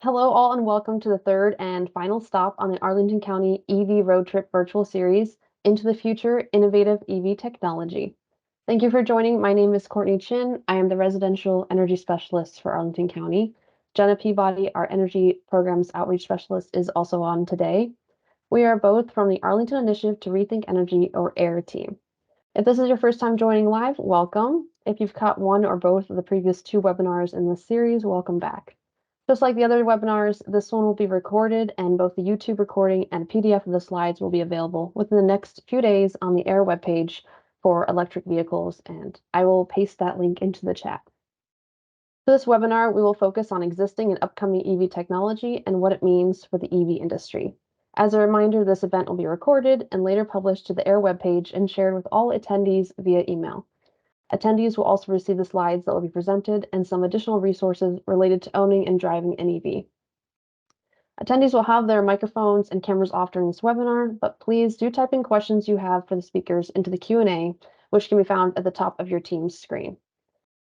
Hello, all, and welcome to the third and final stop on the Arlington County EV Road Trip virtual series, Into the Future Innovative EV Technology. Thank you for joining. My name is Courtney Chin. I am the Residential Energy Specialist for Arlington County. Jenna Peabody, our Energy Programs Outreach Specialist, is also on today. We are both from the Arlington Initiative to Rethink Energy, or AIR team. If this is your first time joining live, welcome. If you've caught one or both of the previous two webinars in this series, welcome back. Just like the other webinars, this one will be recorded, and both the YouTube recording and PDF of the slides will be available within the next few days on the AIR webpage for electric vehicles, and I will paste that link into the chat. For this webinar, we will focus on existing and upcoming EV technology and what it means for the EV industry. As a reminder, this event will be recorded and later published to the AIR webpage and shared with all attendees via email. Attendees will also receive the slides that will be presented and some additional resources related to owning and driving an EV. Attendees will have their microphones and cameras off during this webinar, but please do type in questions you have for the speakers into the Q&A, which can be found at the top of your Teams screen.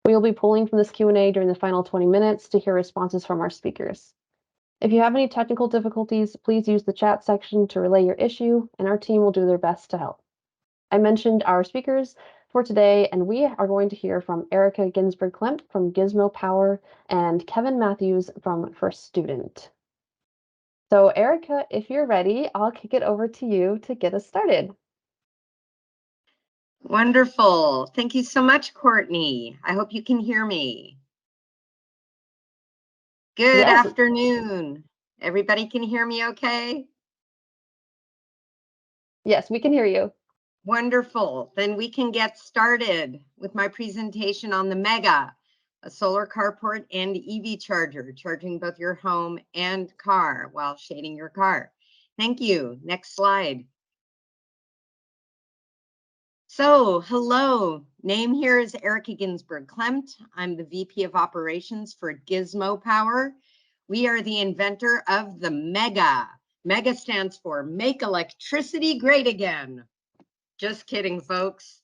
We will be pulling from this Q&A during the final 20 minutes to hear responses from our speakers. If you have any technical difficulties, please use the chat section to relay your issue, and our team will do their best to help. I mentioned our speakers for today, and we are going to hear from Erica Ginsberg-Klempt from Gizmo Power and Kevin Matthews from First Student. So Erica, if you're ready, I'll kick it over to you to get us started. Wonderful. Thank you so much, Courtney. I hope you can hear me. Good afternoon. Everybody can hear me okay? Yes, we can hear you. Wonderful. Then we can get started with my presentation on the Mega, a solar carport and EV charger, charging both your home and car while shading your car. Thank you. Next slide. So, hello. Name here is Erica Ginsberg-Klempt. I'm the VP of Operations for Gizmo Power. We are the inventor of the Mega. Mega stands for Make Electricity Great Again. Just kidding, folks.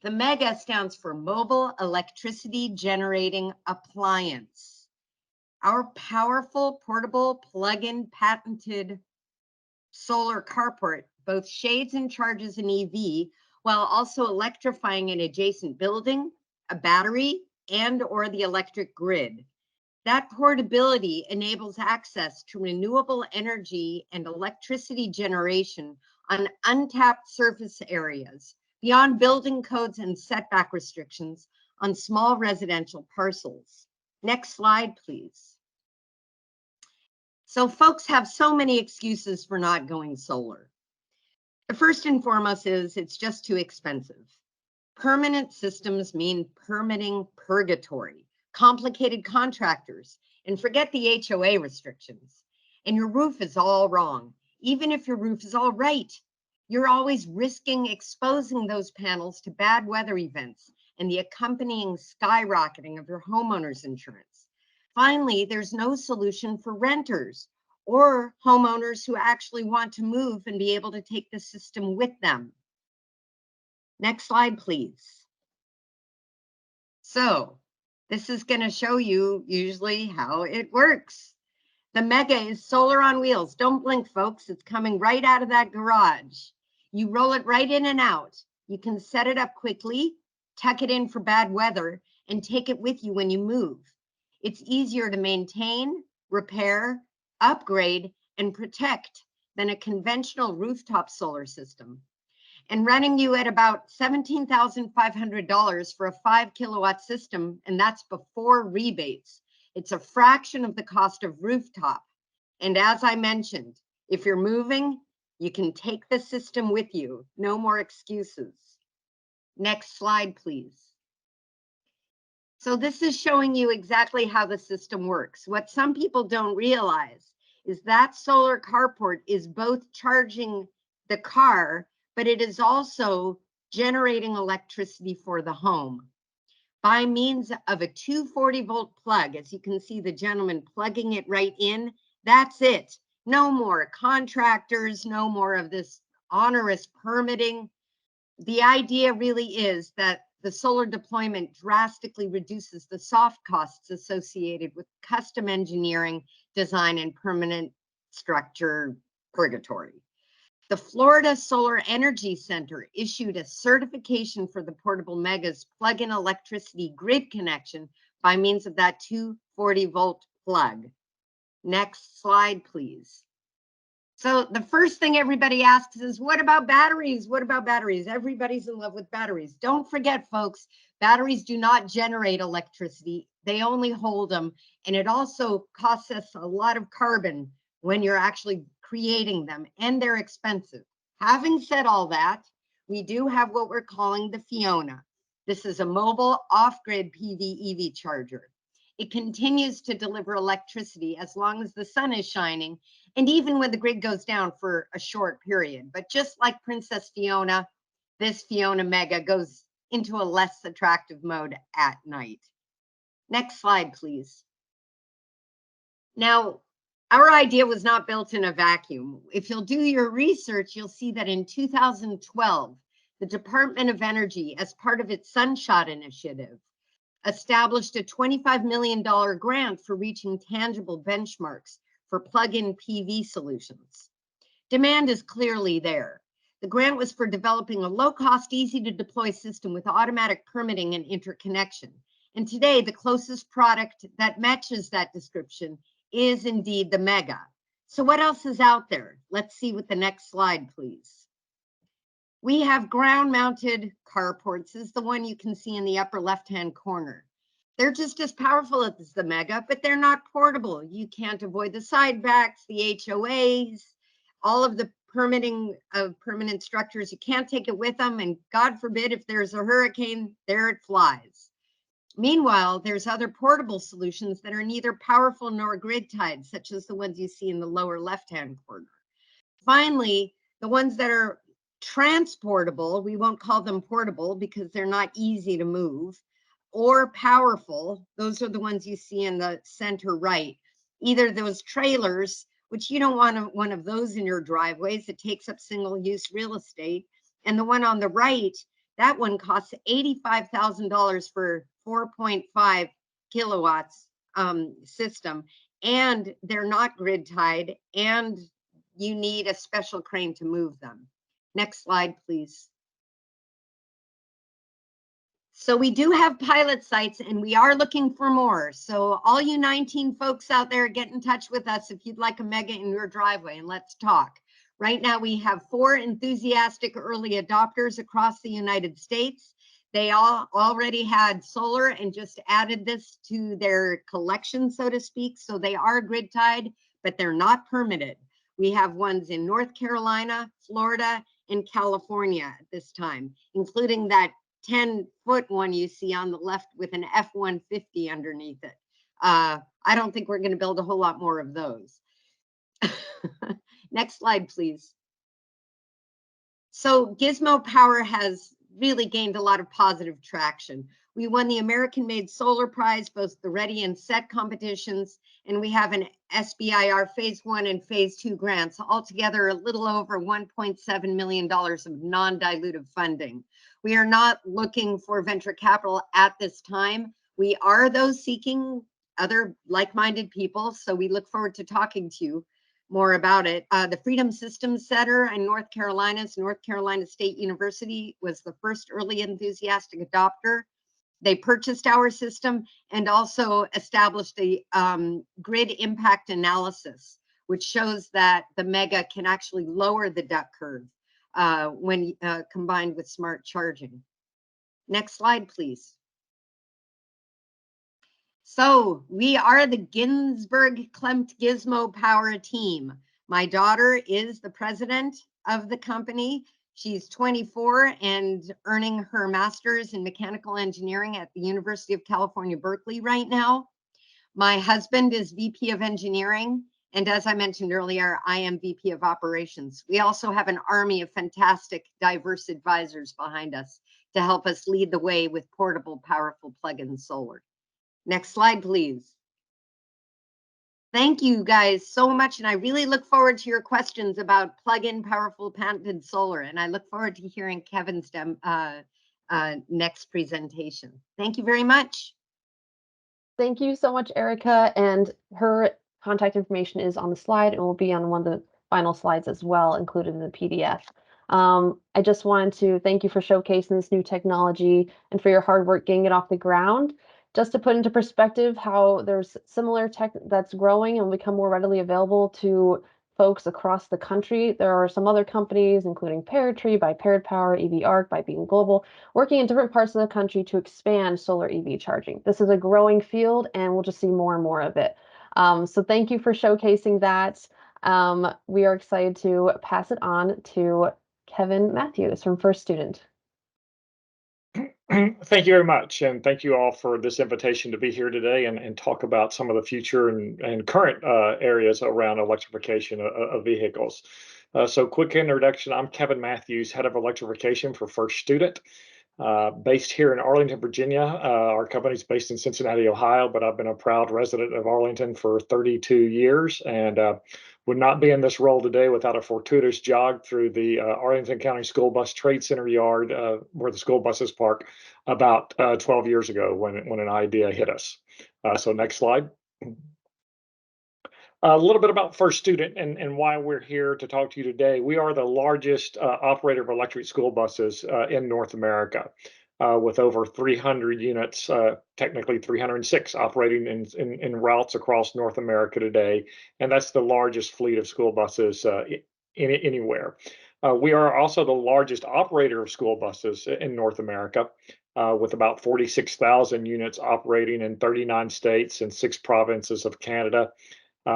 The Mega stands for Mobile Electricity Generating Appliance. Our powerful, portable, plug-in, patented solar carport both shades and charges an EV while also electrifying an adjacent building, a battery, and or the electric grid. That portability enables access to renewable energy and electricity generation on untapped surface areas beyond building codes and setback restrictions on small residential parcels. Next slide, please. So folks have so many excuses for not going solar. The first and foremost is it's just too expensive. Permanent systems mean permitting purgatory, complicated contractors, and forget the HOA restrictions. And your roof is all wrong. Even if your roof is all right, you're always risking exposing those panels to bad weather events and the accompanying skyrocketing of your homeowner's insurance. Finally, there's no solution for renters or homeowners who actually want to move and be able to take the system with them. Next slide, please. So this is going to show you usually how it works. The Mega is solar on wheels. Don't blink, folks. It's coming right out of that garage. You roll it right in and out. You can set it up quickly, tuck it in for bad weather, and take it with you when you move. It's easier to maintain, repair, upgrade, and protect than a conventional rooftop solar system. And running you at about $17,500 for a 5 kilowatt system, and that's before rebates. It's a fraction of the cost of rooftop. And as I mentioned, if you're moving, you can take the system with you. No more excuses. Next slide, please. So this is showing you exactly how the system works. What some people don't realize is that solar carport is both charging the car, but it is also generating electricity for the home by means of a 240-volt plug. As you can see the gentleman plugging it right in. That's it. No more contractors, no more of this onerous permitting. The idea really is that the solar deployment drastically reduces the soft costs associated with custom engineering, design, and permanent structure purgatory. The Florida Solar Energy Center issued a certification for the portable mega's plug-in electricity grid connection by means of that 240-volt plug. Next slide, please. So the first thing everybody asks is, what about batteries? What about batteries? Everybody's in love with batteries. Don't forget, folks, batteries do not generate electricity. They only hold them. And it also costs us a lot of carbon when you're actually creating them, and they're expensive. Having said all that, we do have what we're calling the Fiona. This is a mobile off-grid PV EV charger. It continues to deliver electricity as long as the sun is shining, and even when the grid goes down for a short period. But just like Princess Fiona, this Fiona Mega goes into a less attractive mode at night. Next slide, please. Now, our idea was not built in a vacuum. If you'll do your research, you'll see that in 2012, the Department of Energy, as part of its Sunshot Initiative, established a $25 million grant for reaching tangible benchmarks for plug-in PV solutions. Demand is clearly there. The grant was for developing a low-cost, easy-to-deploy system with automatic permitting and interconnection. And today, the closest product that matches that description is indeed the Mega. So what else is out there? Let's see with the next slide, please. We have ground-mounted carports. This is the one you can see in the upper left-hand corner. They're just as powerful as the Mega, but they're not portable. You can't avoid the side backs, the HOAs, all of the permitting of permanent structures. You can't take it with them, and God forbid if there's a hurricane, there it flies. Meanwhile, there's other portable solutions that are neither powerful nor grid-tied, such as the ones you see in the lower left-hand corner. Finally, the ones that are transportable, we won't call them portable because they're not easy to move, or powerful, those are the ones you see in the center right. Either those trailers, which you don't want one of those in your driveways, it takes up single-use real estate, and the one on the right, that one costs $85,000 for 4.5 kilowatts system, and they're not grid tied, and you need a special crane to move them. Next slide, please. So we do have pilot sites, and we are looking for more. So all you 19 folks out there, get in touch with us if you'd like a Mega in your driveway, and let's talk. Right now, we have 4 enthusiastic early adopters across the United States. They all already had solar and just added this to their collection, so to speak. So they are grid tied, but they're not permitted. We have ones in North Carolina, Florida, and California at this time, including that 10-foot one you see on the left with an F-150 underneath it. I don't think we're going to build a whole lot more of those. Next slide, please. So Gizmo Power has really gained a lot of positive traction. We won the American-Made Solar Prize, both the Ready and Set competitions, and we have an SBIR Phase 1 and Phase 2 grants, altogether a little over $1.7 million of non-dilutive funding. We are not looking for venture capital at this time. We are, though, seeking other like-minded people, so we look forward to talking to you more about it. The Freedom Systems Center in North Carolina State University was the first early enthusiastic adopter. They purchased our system and also established a grid impact analysis, which shows that the Mega can actually lower the duck curve when combined with smart charging. Next slide, please. So we are the Ginsberg-Klempt Gizmo Power team. My daughter is the president of the company. She's 24 and earning her master's in mechanical engineering at the University of California, Berkeley right now. My husband is VP of engineering. And as I mentioned earlier, I am VP of operations. We also have an army of fantastic, diverse advisors behind us to help us lead the way with portable, powerful plug-in solar. Next slide, please. Thank you guys so much. And I really look forward to your questions about plug-in powerful patented solar. And I look forward to hearing Kevin's next presentation. Thank you very much. Thank you so much, Erica. And her contact information is on the slide and will be on one of the final slides as well, included in the PDF. I just wanted to thank you for showcasing this new technology and for your hard work getting it off the ground. Just to put into perspective how there's similar tech that's growing and will become more readily available to folks across the country. There are some other companies, including Pear by Paired Power, EV Arc by Beam Global, working in different parts of the country to expand solar EV charging. This is a growing field, and we'll just see more and more of it. So thank you for showcasing that. We are excited to pass it on to Kevin Matthews from First Student. Thank you very much, and thank you all for this invitation to be here today and talk about some of the future and current areas around electrification of vehicles. So quick introduction, I'm Kevin Matthews, Head of Electrification for First Student. Based here in Arlington, Virginia. Our company's based in Cincinnati, Ohio, but I've been a proud resident of Arlington for 32 years and would not be in this role today without a fortuitous jog through the Arlington County School Bus Trade Center yard where the school buses park about 12 years ago when an idea hit us. So next slide. A little bit about First Student and why we're here to talk to you today. We are the largest operator of electric school buses in North America, with over 300 units, technically 306 operating in routes across North America today. And that's the largest fleet of school buses anywhere. We are also the largest operator of school buses in North America, with about 46,000 units operating in 39 states and 6 provinces of Canada.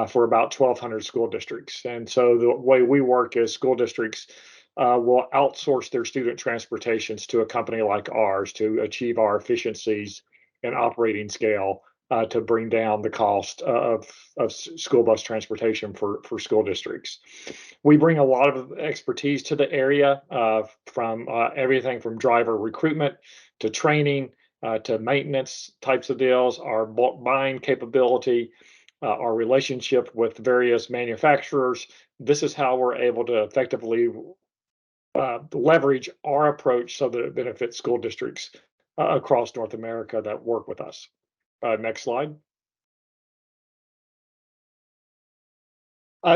For about 1,200 school districts. And so the way we work is school districts will outsource their student transportations to a company like ours to achieve our efficiencies and operating scale to bring down the cost of school bus transportation for school districts. We bring a lot of expertise to the area from everything from driver recruitment to training to maintenance types of deals, our bulk buying capability, our relationship with various manufacturers. This is how we're able to effectively leverage our approach so that it benefits school districts across North America that work with us. Next slide.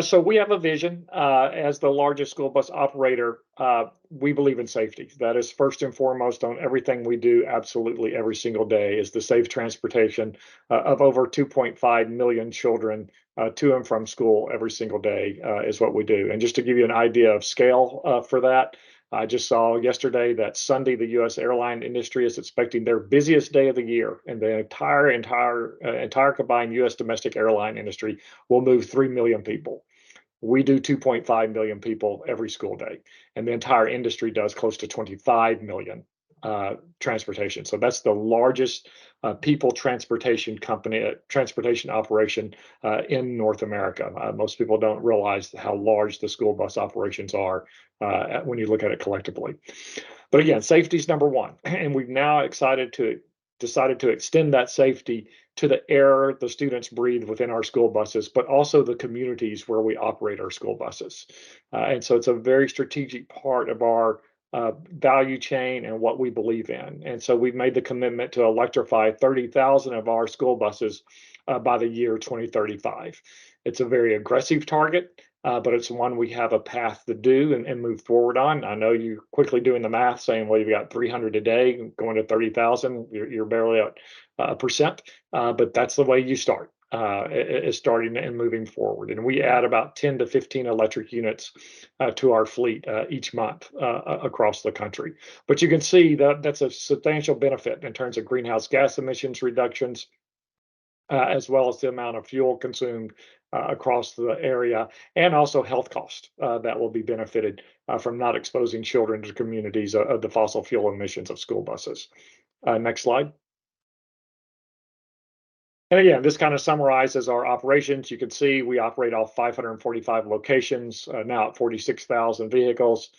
So we have a vision as the largest school bus operator. We believe in safety. That is first and foremost on everything we do absolutely every single day is the safe transportation of over 2.5 million children to and from school every single day is what we do. And just to give you an idea of scale for that, I just saw yesterday that Sunday, the U.S. airline industry is expecting their busiest day of the year, and the entire combined U.S. domestic airline industry will move 3 million people. We do 2.5 million people every school day, and the entire industry does close to 25 million transportation. So that's the largest people transportation company, transportation operation in North America. Most people don't realize how large the school bus operations are when you look at it collectively. But again, safety is number one, and we've now decided to extend that safety to the air the students breathe within our school buses, but also the communities where we operate our school buses. And so it's a very strategic part of our value chain and what we believe in. And so we've made the commitment to electrify 30,000 of our school buses by the year 2035. It's a very aggressive target, but it's one we have a path to do and move forward on. I know you're quickly doing the math saying, well, you've got 300 a day going to 30,000. You're barely at a percent, but that's the way you start. Is starting and moving forward. And we add about 10 to 15 electric units to our fleet each month across the country. But you can see that that's a substantial benefit in terms of greenhouse gas emissions reductions, as well as the amount of fuel consumed across the area, and also health costs that will be benefited from not exposing children to communities of the fossil fuel emissions of school buses. Next slide. And again, this kind of summarizes our operations. You can see we operate all 545 locations, now at 46,000 vehicles,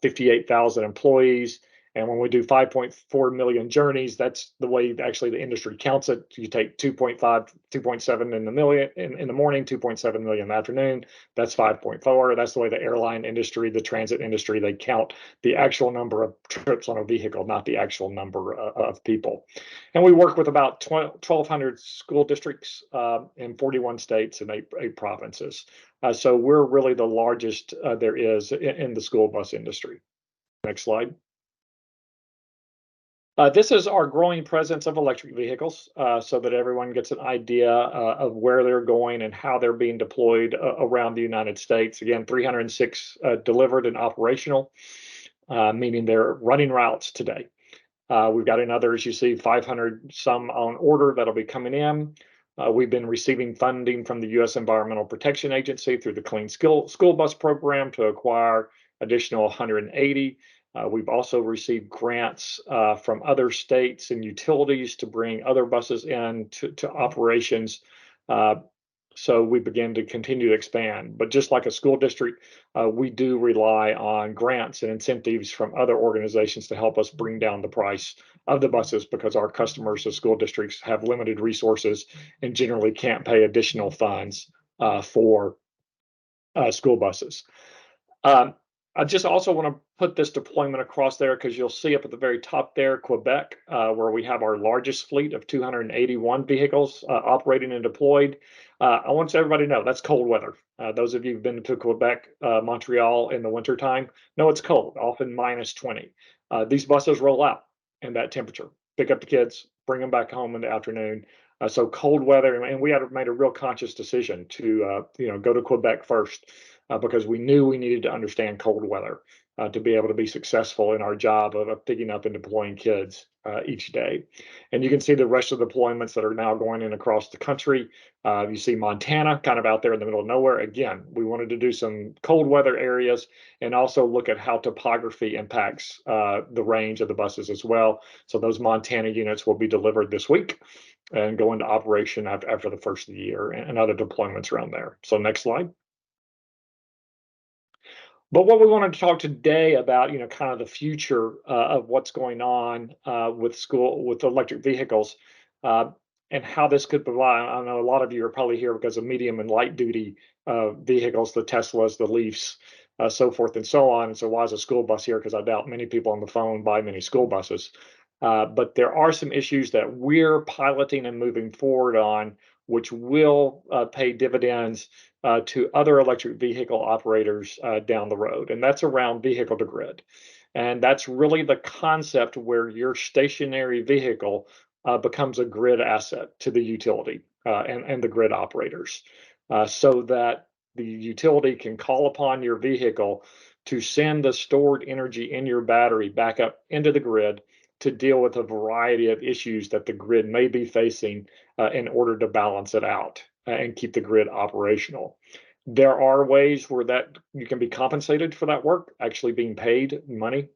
58,000 employees. And when we do 5.4 million journeys, that's the way actually the industry counts it. You take 2.5, 2.7 in the morning, 2.7 million in the afternoon. That's 5.4. That's the way the airline industry, the transit industry, they count the actual number of trips on a vehicle, not the actual number of people. And we work with about 1,200 school districts in 41 states and eight provinces. So we're really the largest there is in the school bus industry. Next slide. This is our growing presence of electric vehicles so that everyone gets an idea of where they're going and how they're being deployed around the United States. Again, 306 delivered and operational, meaning they're running routes today. We've got another, as you see, 500 some on order that'll be coming in. We've been receiving funding from the U.S. Environmental Protection Agency through the Clean School Bus Program to acquire additional 180. We've also received grants from other states and utilities to bring other buses in to operations. So we begin to continue to expand. But just like a school district, we do rely on grants and incentives from other organizations to help us bring down the price of the buses because our customers, the school districts, have limited resources and generally can't pay additional funds for school buses. I just also want to put this deployment across there because you'll see up at the very top there, Quebec, where we have our largest fleet of 281 vehicles operating and deployed. I want everybody to know that's cold weather. Those of you who've been to Quebec, Montreal in the wintertime know it's cold, often minus 20. These buses roll out in that temperature, pick up the kids, bring them back home in the afternoon. So cold weather, and we had made a real conscious decision to go to Quebec first because we knew we needed to understand cold weather to be able to be successful in our job of picking up and deploying kids each day. And you can see the rest of the deployments that are now going in across the country. You see Montana kind of out there in the middle of nowhere. Again, we wanted to do some cold weather areas and also look at how topography impacts the range of the buses as well. So those Montana units will be delivered this week and go into operation after the first of the year and other deployments around there. So next slide. But what we wanted to talk today about, kind of the future of what's going on with electric vehicles and how this could provide. I know a lot of you are probably here because of medium and light duty vehicles, the Teslas, the Leafs, so forth and so on. And so why is a school bus here? Because I doubt many people on the phone buy many school buses. But there are some issues that we're piloting and moving forward on, which will pay dividends to other electric vehicle operators down the road. And that's around vehicle to grid. And that's really the concept where your stationary vehicle becomes a grid asset to the utility and the grid operators so that the utility can call upon your vehicle to send the stored energy in your battery back up into the grid to deal with a variety of issues that the grid may be facing in order to balance it out and keep the grid operational. There are ways where that you can be compensated for that work, actually being paid money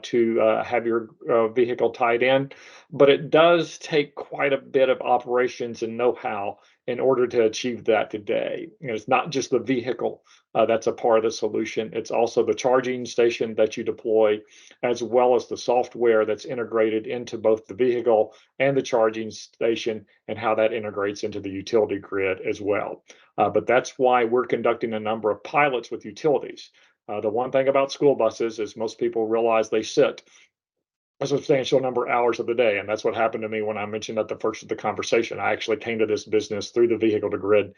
to have your vehicle tied in, but it does take quite a bit of operations and know-how in order to achieve that today. It's not just the vehicle that's a part of the solution. It's also the charging station that you deploy, as well as the software that's integrated into both the vehicle and the charging station and how that integrates into the utility grid as well. But that's why we're conducting a number of pilots with utilities. The one thing about school buses is most people realize they sit a substantial number of hours of the day. And that's what happened to me when I mentioned at the first of the conversation. I actually came to this business through the vehicle to grid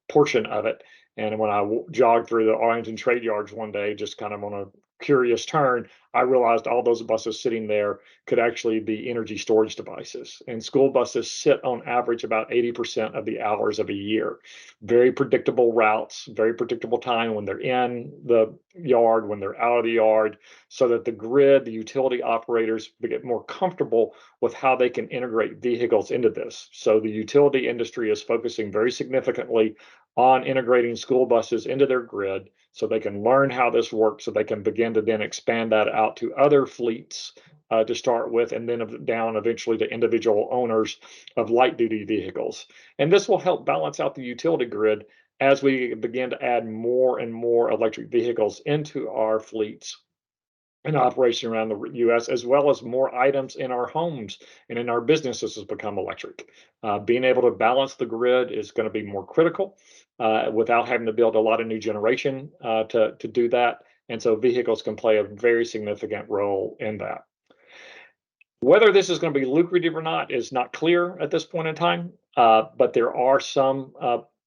portion of it. And when I jogged through the Arlington trade yards one day, just kind of on a curious turn, I realized all those buses sitting there could actually be energy storage devices. And school buses sit on average about 80% of the hours of a year. Very predictable routes, very predictable time when they're in the yard, when they're out of the yard, so that the grid, the utility operators get more comfortable with how they can integrate vehicles into this. So the utility industry is focusing very significantly on integrating school buses into their grid so they can learn how this works, so they can begin to then expand that out to other fleets to start with, and then down eventually to individual owners of light duty vehicles. And this will help balance out the utility grid as we begin to add more and more electric vehicles into our fleets in operation around the U.S., as well as more items in our homes and in our businesses has become electric. Being able to balance the grid is going to be more critical without having to build a lot of new generation to do that. And so vehicles can play a very significant role in that. Whether this is going to be lucrative or not is not clear at this point in time, but there are some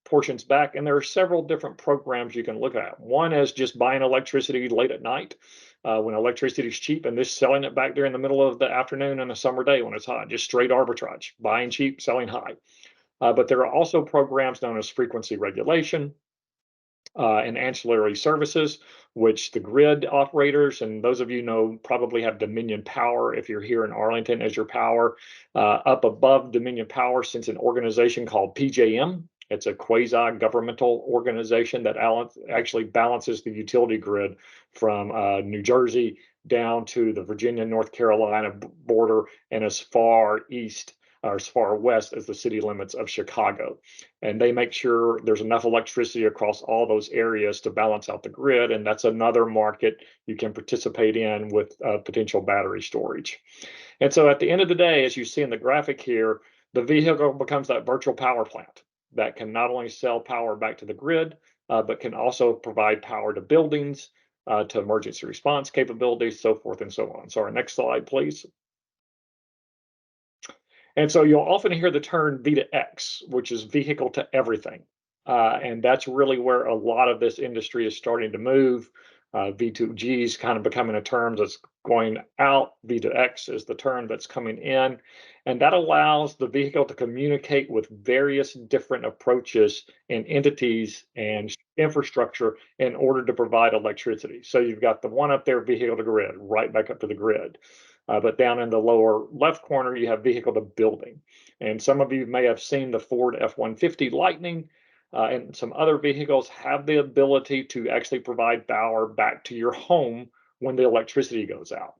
portions back, and there are several different programs you can look at. One is just buying electricity late at night when electricity is cheap, and just selling it back during the middle of the afternoon on a summer day when it's hot, just straight arbitrage, buying cheap, selling high. But there are also programs known as frequency regulation, and ancillary services, which the grid operators, and those of you know probably have Dominion Power if you're here in Arlington as your power. Up above Dominion Power sits an organization called PJM. It's a quasi-governmental organization that actually balances the utility grid from New Jersey down to the Virginia, North Carolina border and as far east or as far west as the city limits of Chicago. And they make sure there's enough electricity across all those areas to balance out the grid. And that's another market you can participate in with potential battery storage. And so at the end of the day, as you see in the graphic here, the vehicle becomes that virtual power plant that can not only sell power back to the grid, but can also provide power to buildings, to emergency response capabilities, so forth and so on. So our next slide, please. And so you'll often hear the term V2X, which is vehicle to everything. And that's really where a lot of this industry is starting to move. V2G is kind of becoming a term that's going out. V2X is the term that's coming in. And that allows the vehicle to communicate with various different approaches and entities and infrastructure in order to provide electricity. So you've got the one up there, vehicle to grid, right back up to the grid. But down in the lower left corner, you have vehicle to building. And some of you may have seen the Ford F-150 Lightning and some other vehicles have the ability to actually provide power back to your home when the electricity goes out.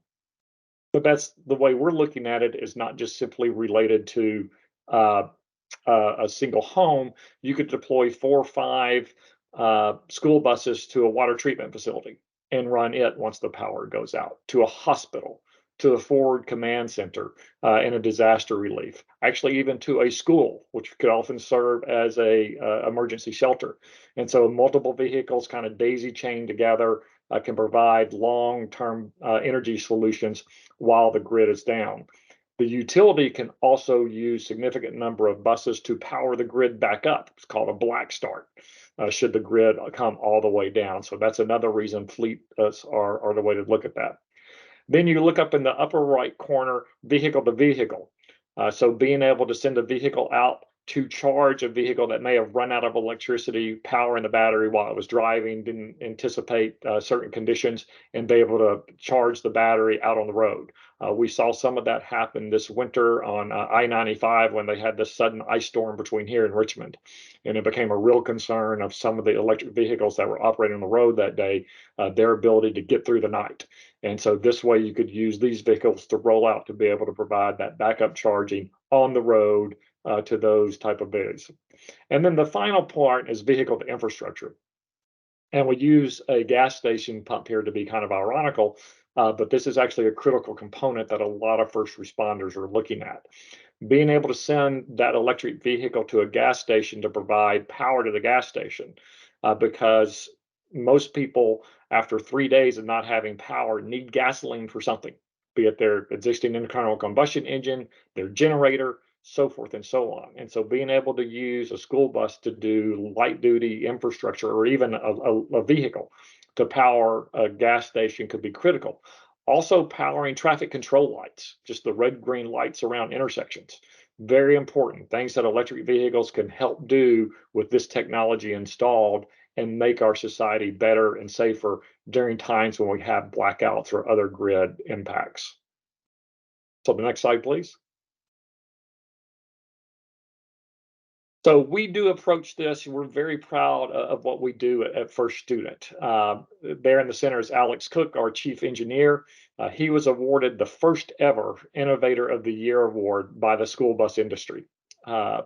But that's the way we're looking at it, is not just simply related to a single home. You could deploy 4 or 5 school buses to a water treatment facility and run it once the power goes out, to a hospital, to a forward command center in a disaster relief, actually even to a school, which could often serve as a emergency shelter. And so multiple vehicles kind of daisy chain together can provide long-term energy solutions while the grid is down. The utility can also use significant number of buses to power the grid back up. It's called a black start, should the grid come all the way down. So that's another reason fleet are the way to look at that. Then you look up in the upper right corner, vehicle to vehicle. So being able to send a vehicle out to charge a vehicle that may have run out of electricity, power in the battery while it was driving, didn't anticipate certain conditions, and be able to charge the battery out on the road. We saw some of that happen this winter on I-95 when they had this sudden ice storm between here and Richmond. And it became a real concern of some of the electric vehicles that were operating on the road that day, their ability to get through the night. And so this way you could use these vehicles to roll out to be able to provide that backup charging on the road to those type of bids. And then the final part is vehicle to infrastructure. And we use a gas station pump here to be kind of ironical, but this is actually a critical component that a lot of first responders are looking at. Being able to send that electric vehicle to a gas station to provide power to the gas station, because most people, after 3 days of not having power, need gasoline for something, be it their existing internal combustion engine, their generator, so forth and so on. And so being able to use a school bus to do light duty infrastructure or even a vehicle to power a gas station could be critical. Also powering traffic control lights, just the red, green lights around intersections. Very important things that electric vehicles can help do with this technology installed and make our society better and safer during times when we have blackouts or other grid impacts. So the next slide, please. So we do approach this. We're very proud of what we do at First Student. There in the center is Alex Cook, our chief engineer. He was awarded the first ever Innovator of the Year award by the school bus industry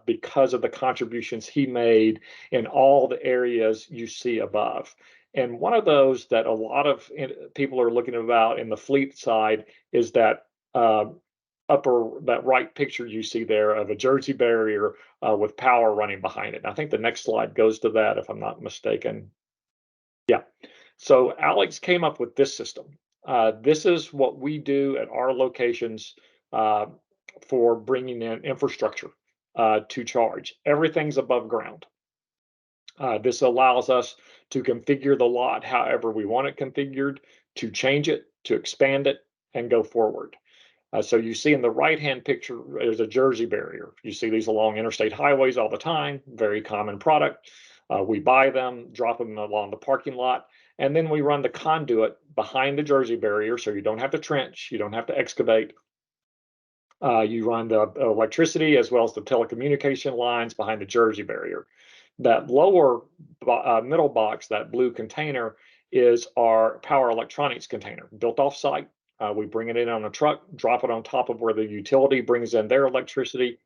because of the contributions he made in all the areas you see above. And one of those that a lot of people are looking about in the fleet side is that that right picture you see there of a Jersey barrier with power running behind it. And I think the next slide goes to that, if I'm not mistaken. Yeah. So Alex came up with this system. This is what we do at our locations uh, for bringing in infrastructure to charge. Everything's above ground. This allows us to configure the lot however we want it configured, to change it, to expand it, and go forward. So you see in the right-hand picture, there's a Jersey barrier. You see these along interstate highways all the time, very common product. We buy them, drop them along the parking lot, and then we run the conduit behind the Jersey barrier so you don't have to trench, you don't have to excavate. You run the electricity as well as the telecommunication lines behind the Jersey barrier. That lower middle box, that blue container, is our power electronics container, built off site. We bring it in on a truck, drop it on top of where the utility brings in their electricity,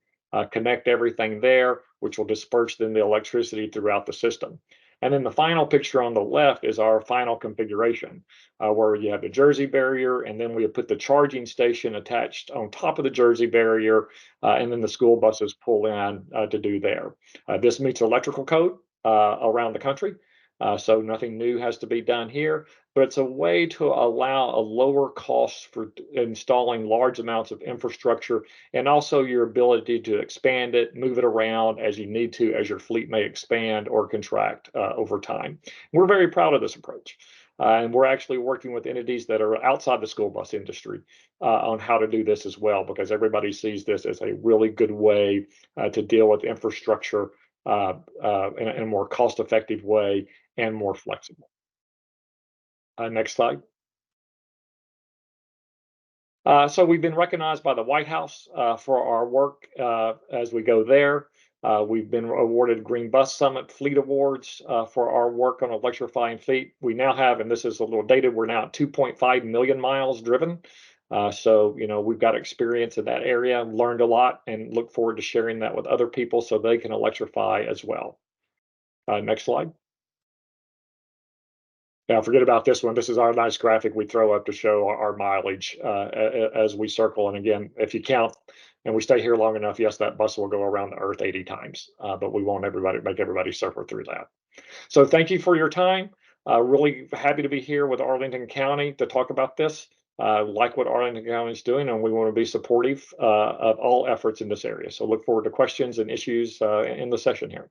connect everything there, which will disperse then the electricity throughout the system. And then the final picture on the left is our final configuration, where you have the Jersey barrier, and then we have put the charging station attached on top of the Jersey barrier, and then the school buses pull in to do there. This meets electrical code around the country, so nothing new has to be done here, but it's a way to allow a lower cost for installing large amounts of infrastructure, and also your ability to expand it, move it around as you need to, as your fleet may expand or contract over time. We're very proud of this approach. And we're actually working with entities that are outside the school bus industry on how to do this as well, because everybody sees this as a really good way to deal with infrastructure in a more cost-effective way and more flexible. Next slide. So we've been recognized by the White House for our work as we go there. We've been awarded Green Bus Summit Fleet Awards for our work on electrifying fleet. We now have, and this is a little dated, we're now at 2.5 million miles driven. So, we've got experience in that area, learned a lot, and look forward to sharing that with other people so they can electrify as well. Next slide. Now, forget about this one. This is our nice graphic we throw up to show our mileage as we circle. And again, if you count and we stay here long enough, yes, that bus will go around the Earth 80 times, but we won't make everybody suffer through that. So thank you for your time. Really happy to be here with Arlington County to talk about this. Like what Arlington County is doing, and we want to be supportive of all efforts in this area. So look forward to questions and issues in the session here.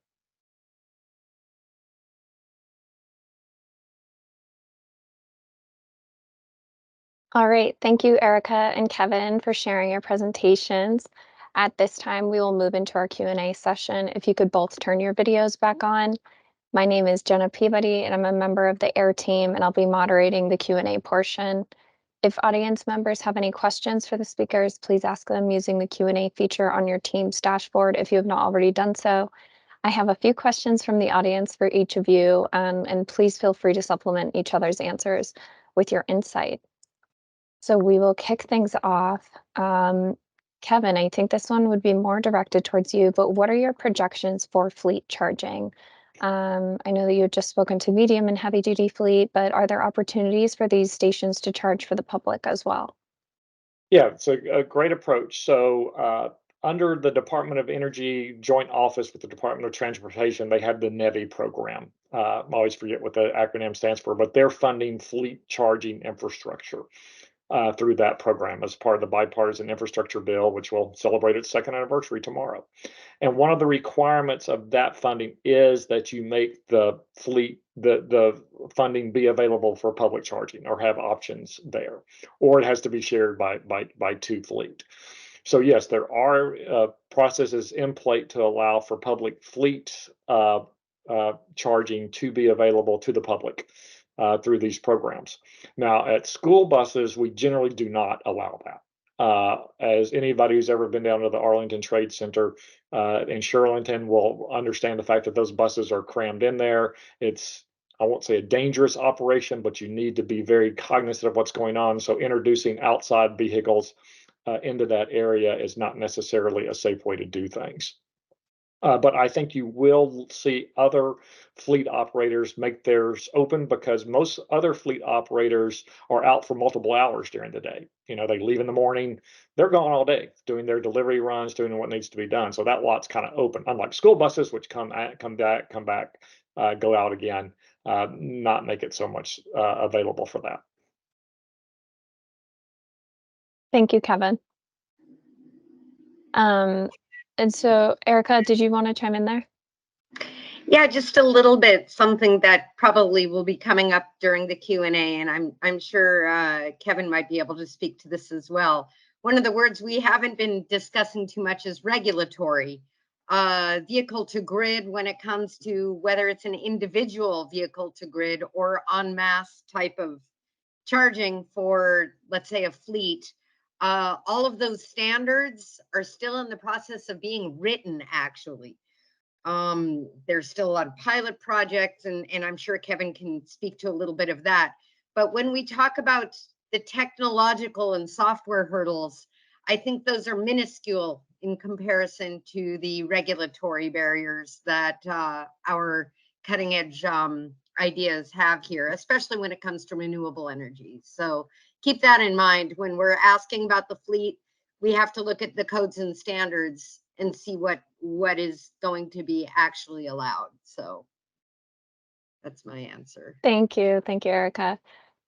All right, thank you, Erica and Kevin, for sharing your presentations. At this time, we will move into our Q&A session. If you could both turn your videos back on. My name is Jenna Peabody, and I'm a member of the AIR team, and I'll be moderating the Q&A portion. If audience members have any questions for the speakers, please ask them using the Q&A feature on your team's dashboard if you have not already done so. I have a few questions from the audience for each of you, and please feel free to supplement each other's answers with your insight. So we will kick things off. Kevin, I think this one would be more directed towards you, but what are your projections for fleet charging? I know that you had just spoken to medium and heavy duty fleet, but are there opportunities for these stations to charge for the public as well? Yeah, it's a great approach. So under the Department of Energy joint office with the Department of Transportation, they have the NEVI program. I always forget what the acronym stands for, but they're funding fleet charging infrastructure through that program as part of the bipartisan infrastructure bill, which will celebrate its second anniversary tomorrow. And one of the requirements of that funding is that you make the fleet, the funding be available for public charging or have options there, or it has to be shared by two fleet. So yes, there are processes in place to allow for public fleet charging to be available to the public through these programs. Now, at school buses, we generally do not allow that. As anybody who's ever been down to the Arlington Trade Center in Shirlington will understand the fact that those buses are crammed in there. It's, I won't say a dangerous operation, but you need to be very cognizant of what's going on. So introducing outside vehicles into that area is not necessarily a safe way to do things. But I think you will see other fleet operators make theirs open, because most other fleet operators are out for multiple hours during the day. They leave in the morning, they're gone all day doing their delivery runs, doing what needs to be done. So that lot's kind of open, unlike school buses, which come back, go out again, not make it so much available for that. Thank you, Kevin. And so, Erica, did you want to chime in there? Yeah, just a little bit, something that probably will be coming up during the Q&A, and I'm sure Kevin might be able to speak to this as well. One of the words we haven't been discussing too much is regulatory. Vehicle to grid, when it comes to whether it's an individual vehicle to grid or en masse type of charging for, let's say, a fleet, all of those standards are still in the process of being written, actually. There's still a lot of pilot projects, and I'm sure Kevin can speak to a little bit of that. But when we talk about the technological and software hurdles, I think those are minuscule in comparison to the regulatory barriers that our cutting edge ideas have here, especially when it comes to renewable energy. So keep that in mind when we're asking about the fleet. We have to look at the codes and standards and see what is going to be actually allowed. So that's my answer. Thank you, Erica.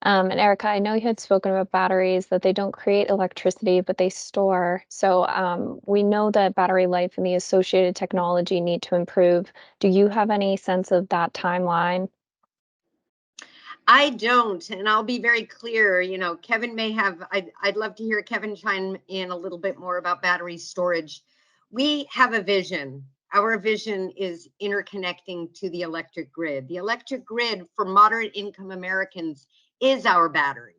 And Erica, I know you had spoken about batteries, that they don't create electricity, but they store. So we know that battery life and the associated technology need to improve. Do you have any sense of that timeline? I don't, and I'll be very clear. Kevin may have. I'd love to hear Kevin chime in a little bit more about battery storage. We have a vision. Our vision is interconnecting to the electric grid. The electric grid for moderate income Americans is our battery.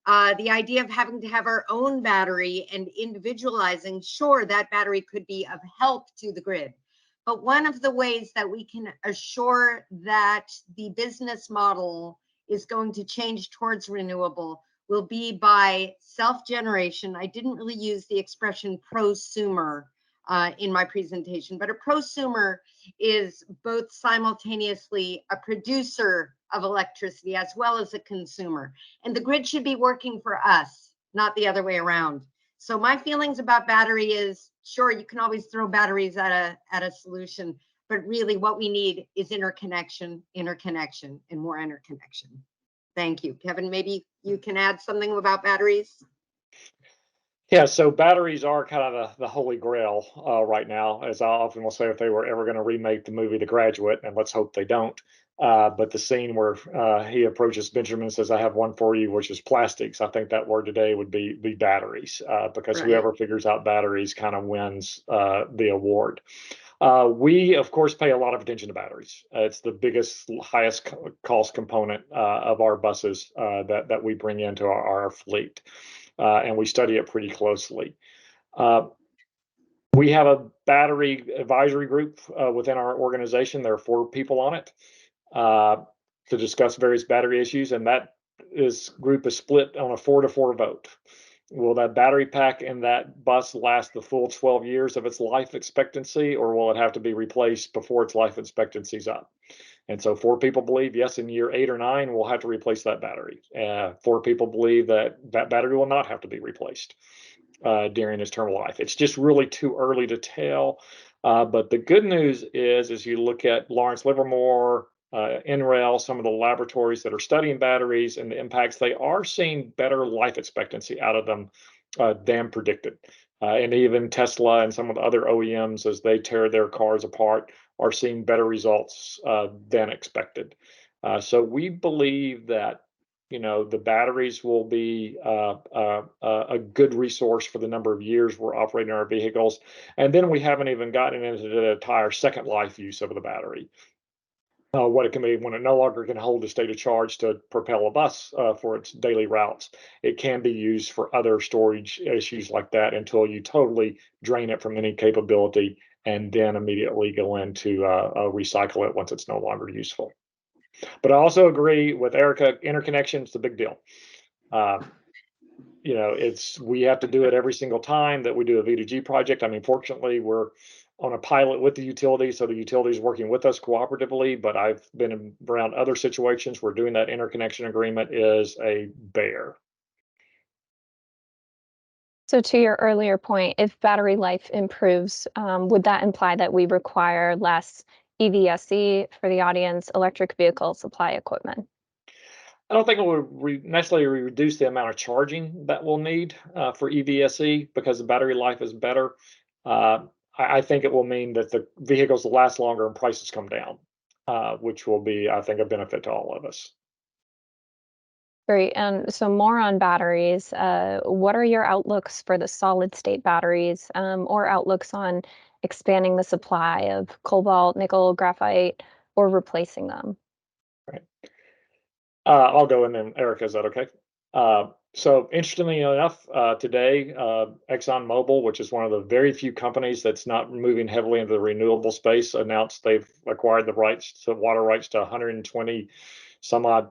The idea of having to have our own battery and individualizing, sure, that battery could be of help to the grid. But one of the ways that we can assure that the business model is going to change towards renewable will be by self-generation. I didn't really use the expression prosumer in my presentation, but a prosumer is both simultaneously a producer of electricity as well as a consumer. And the grid should be working for us, not the other way around. So my feelings about battery is, sure, you can always throw batteries at a solution, but really what we need is interconnection, and more interconnection. Thank you. Kevin, maybe you can add something about batteries? Yeah, so batteries are kind of the holy grail right now, as I often will say, if they were ever going to remake the movie The Graduate, and let's hope they don't. But the scene where he approaches Benjamin and says, "I have one for you, which is plastics." I think that word today would be batteries, because Right. whoever figures out batteries kind of wins the award. We, of course, pay a lot of attention to batteries. It's the biggest, highest cost component of our buses that we bring into our fleet. And we study it pretty closely. We have a battery advisory group within our organization. There are 4 people on it to discuss various battery issues, and that group is split on a 4-4 vote. Will that battery pack in that bus last the full 12 years of its life expectancy, or will it have to be replaced before its life expectancy is up? And so 4 people believe, yes, in year 8 or 9, we'll have to replace that battery. 4 people believe that battery will not have to be replaced during its term life. It's just really too early to tell. But the good news is, as you look at Lawrence Livermore, NREL, some of the laboratories that are studying batteries and the impacts, they are seeing better life expectancy out of them than predicted. And even Tesla and some of the other OEMs, as they tear their cars apart, are seeing better results than expected. So we believe that the batteries will be a good resource for the number of years we're operating our vehicles. And then we haven't even gotten into the entire second life use of the battery. What it can be when it no longer can hold a state of charge to propel a bus for its daily routes. It can be used for other storage issues like that until you totally drain it from any capability, and then immediately go into recycle it once it's no longer useful. But I also agree with Erica, interconnection is a big deal. We have to do it every single time that we do a V2G project. I mean, fortunately, we're on a pilot with the utility, so the utility is working with us cooperatively, but I've been around other situations where doing that interconnection agreement is a bear. So to your earlier point, if battery life improves, would that imply that we require less EVSE for the audience, electric vehicle supply equipment? I don't think it would necessarily reduce the amount of charging that we'll need for EVSE because the battery life is better. I think it will mean that the vehicles will last longer and prices come down, which will be, I think, a benefit to all of us. Great. And so more on batteries. What are your outlooks for the solid state batteries, or outlooks on expanding the supply of cobalt, nickel, graphite, or replacing them? Right. I'll go and then Erica, is that okay? So interestingly enough, today, ExxonMobil, which is one of the very few companies that's not moving heavily into the renewable space, announced they've acquired the rights to water rights to 120 some odd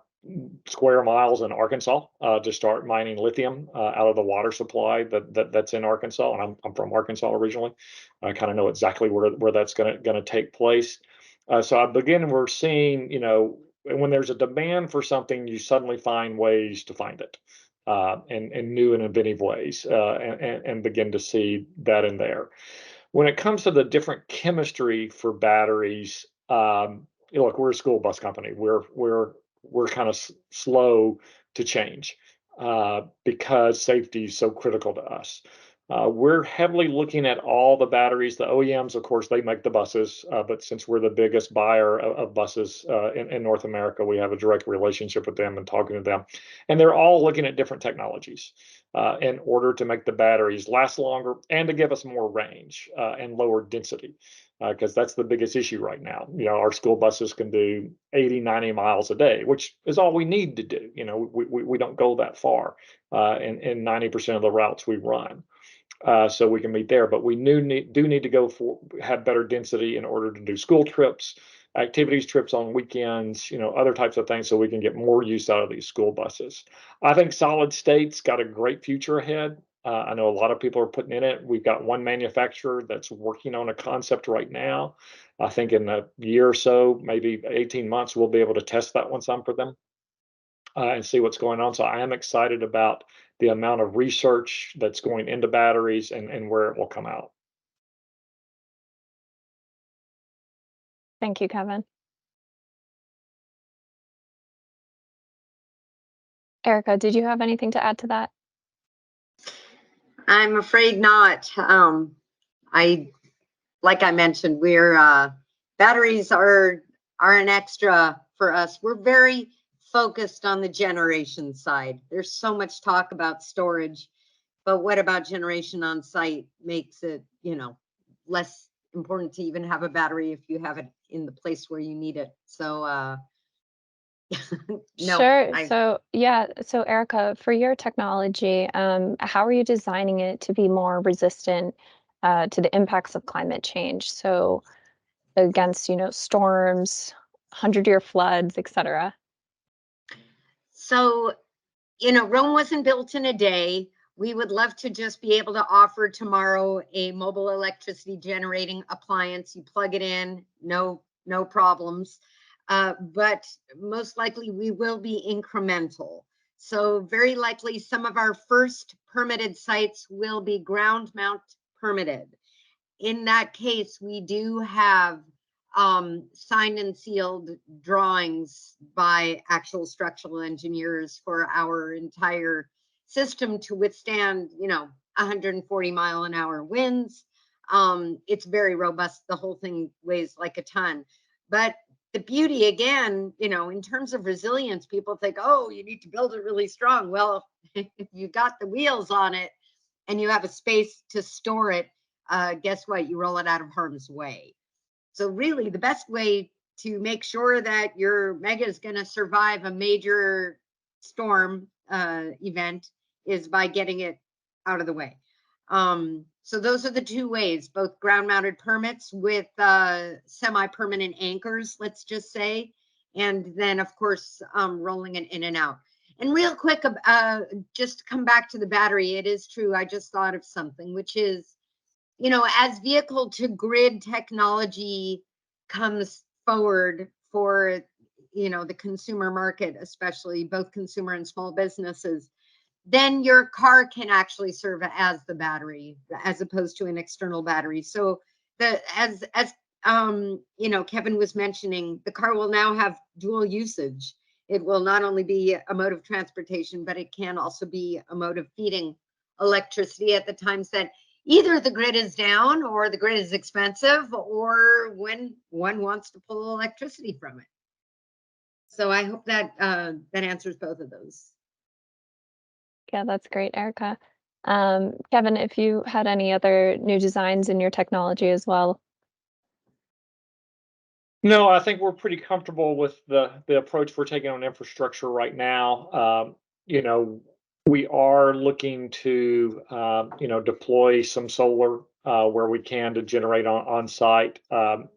square miles in Arkansas to start mining lithium out of the water supply that's in Arkansas. And I'm from Arkansas originally. I kind of know exactly where that's going to take place. We're seeing, when there's a demand for something, you suddenly find ways to find it in new and inventive ways and begin to see that in there. When it comes to the different chemistry for batteries, look, we're a school bus company. We're kind of slow to change because safety is so critical to us. We're heavily looking at all the batteries. The OEMs, of course, they make the buses, but since we're the biggest buyer of buses in North America, we have a direct relationship with them and talking to them. And they're all looking at different technologies in order to make the batteries last longer and to give us more range and lower density. Because that's the biggest issue right now. Our school buses can do 80, 90 miles a day, which is all we need to do. We don't go that far in 90% of the routes we run. So we can meet there. But we do need to have better density in order to do school trips, activities trips on weekends, other types of things, so we can get more use out of these school buses. I think solid state's got a great future ahead. I know a lot of people are putting in it. We've got one manufacturer that's working on a concept right now. I think in a year or so, maybe 18 months, we'll be able to test that one some for them and see what's going on. So I am excited about the amount of research that's going into batteries and where it will come out. Thank you, Kevin. Erica, did you have anything to add to that? I'm afraid not. Like I mentioned, we're batteries are an extra for us. We're very focused on the generation side. There's so much talk about storage, but what about generation on site makes it, less important to even have a battery if you have it in the place where you need it. So no, Sure. So Erica, for your technology, how are you designing it to be more resistant to the impacts of climate change? So against, storms, 100-year floods, etc. So, Rome wasn't built in a day. We would love to just be able to offer tomorrow a mobile electricity generating appliance. You plug it in, no problems. But most likely we will be incremental. So very likely some of our first permitted sites will be ground mount permitted. In that case, we do have signed and sealed drawings by actual structural engineers for our entire system to withstand, 140-mile-an-hour winds. It's very robust. The whole thing weighs like a ton. But the beauty, again, in terms of resilience, people think, oh, you need to build it really strong. Well, if you've got the wheels on it and you have a space to store it, guess what? You roll it out of harm's way. So really, the best way to make sure that your mega is going to survive a major storm event is by getting it out of the way. So those are the two ways, both ground-mounted permits with semi-permanent anchors, let's just say, and then, of course, rolling it in and out. And real quick, just to come back to the battery, it is true, I just thought of something, which is as vehicle to grid technology comes forward for, the consumer market, especially both consumer and small businesses, then your car can actually serve as the battery as opposed to an external battery. So as Kevin was mentioning, the car will now have dual usage. It will not only be a mode of transportation, but it can also be a mode of feeding electricity at the times that either the grid is down or the grid is expensive, or when one wants to pull electricity from it. So I hope that that answers both of those. Yeah, that's great, Erica. Kevin, if you had any other new designs in your technology as well. No, I think we're pretty comfortable with the approach we're taking on infrastructure right now. We are looking to deploy some solar where we can to generate on site.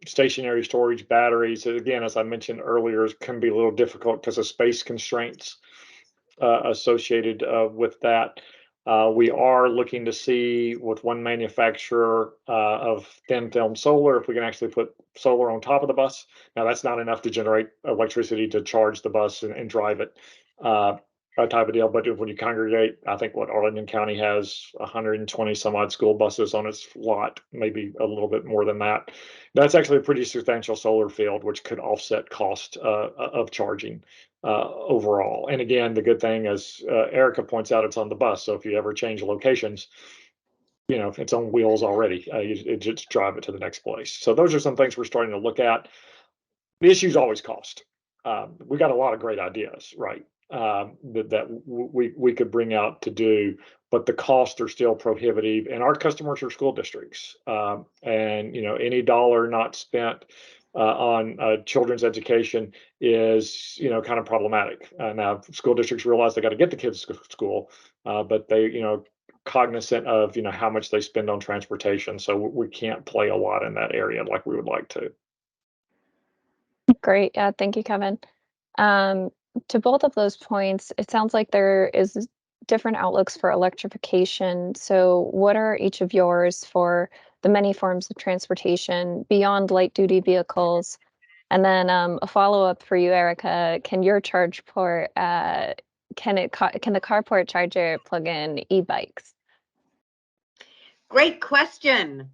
Stationary storage batteries, again, as I mentioned earlier, can be a little difficult because of space constraints associated with that. We are looking to see with one manufacturer of thin film solar if we can actually put solar on top of the bus. Now, that's not enough to generate electricity to charge the bus and drive it, type of deal. But when you congregate, I think Arlington County has 120 some odd school buses on its lot, maybe a little bit more than that. That's actually a pretty substantial solar field, which could offset cost of charging overall. And again, the good thing, as Erica points out, it's on the bus. So if you ever change locations, it's on wheels already. You just drive it to the next place. So those are some things we're starting to look at. The issue is always cost. We got a lot of great ideas, right? That we could bring out to do, but the costs are still prohibitive, and our customers are school districts. And any dollar not spent on children's education is kind of problematic. Now school districts realize they got to get the kids to school, but they cognizant of how much they spend on transportation, so we can't play a lot in that area like we would like to. Great. Yeah, thank you, Kevin. To both of those points, it sounds like there is different outlooks for electrification. So what are each of yours for the many forms of transportation beyond light duty vehicles? And then a follow-up for you, Erica, can your charge port, can the carport charger plug in e-bikes? Great question.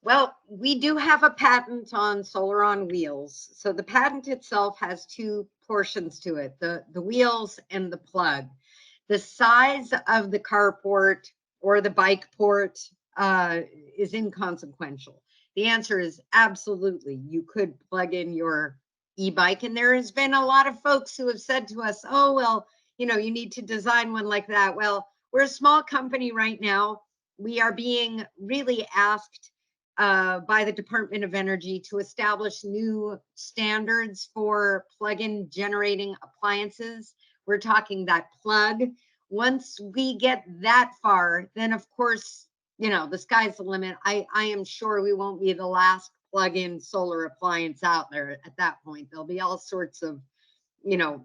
Well, we do have a patent on solar on wheels. So the patent itself has two portions to it, the wheels and the plug. The size of the carport or the bike port is inconsequential. The answer is absolutely. You could plug in your e-bike, and there has been a lot of folks who have said to us, oh, well, you need to design one like that. Well, we're a small company right now. We are being really asked by the Department of Energy to establish new standards for plug-in generating appliances. We're talking that plug. Once we get that far, then of course, the sky's the limit. I am sure we won't be the last plug-in solar appliance out there at that point. There'll be all sorts of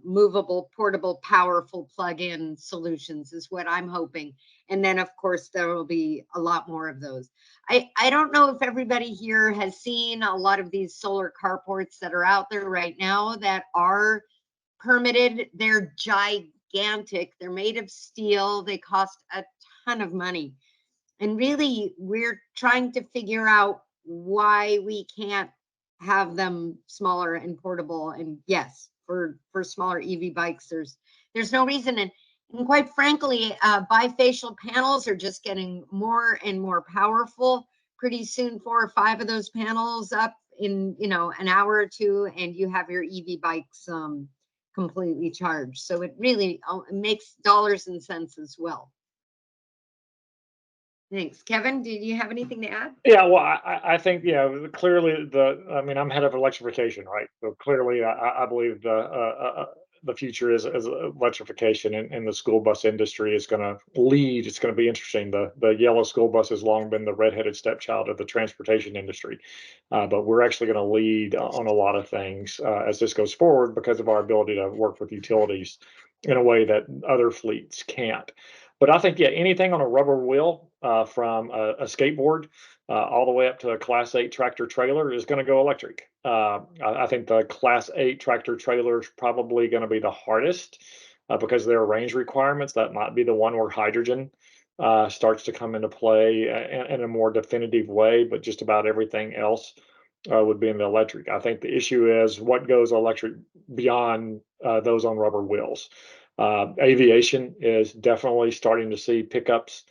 movable, portable, powerful plug-in solutions is what I'm hoping. And then of course, there will be a lot more of those. I don't know if everybody here has seen a lot of these solar carports that are out there right now that are permitted. They're gigantic. They're made of steel. They cost a ton of money. And really, we're trying to figure out why we can't have them smaller and portable. And yes, for smaller EV bikes, there's no reason. And quite frankly, bifacial panels are just getting more and more powerful. Pretty soon, 4 or 5 of those panels up in an hour or two, and you have your EV bikes completely charged. So it really makes dollars and cents as well. Thanks. Kevin, did you have anything to add? Yeah, well, I think, clearly I'm head of electrification, right? So clearly I believe the future is electrification, and the school bus industry is going to lead. It's going to be interesting. The yellow school bus has long been the redheaded stepchild of the transportation industry. But we're actually going to lead on a lot of things as this goes forward because of our ability to work with utilities in a way that other fleets can't. But I think, anything on a rubber wheel from a skateboard all the way up to a Class 8 tractor trailer is going to go electric. I think the Class 8 tractor trailer is probably going to be the hardest because there are range requirements. That might be the one where hydrogen starts to come into play in a more definitive way, but just about everything else would be in the electric. I think the issue is what goes electric beyond those on rubber wheels. Aviation is definitely starting to see pickups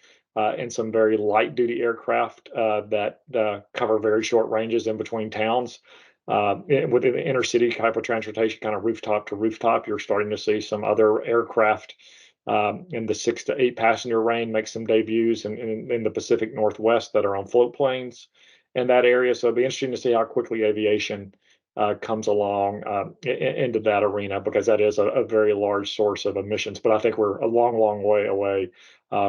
in some very light duty aircraft that cover very short ranges in between towns. Within the inner city type of transportation, kind of rooftop to rooftop, you're starting to see some other aircraft in the 6 to 8 passenger range make some debuts in the Pacific Northwest that are on float planes in that area. So it'll be interesting to see how quickly aviation comes along into that arena, because that is a very large source of emissions. But I think we're a long, long way away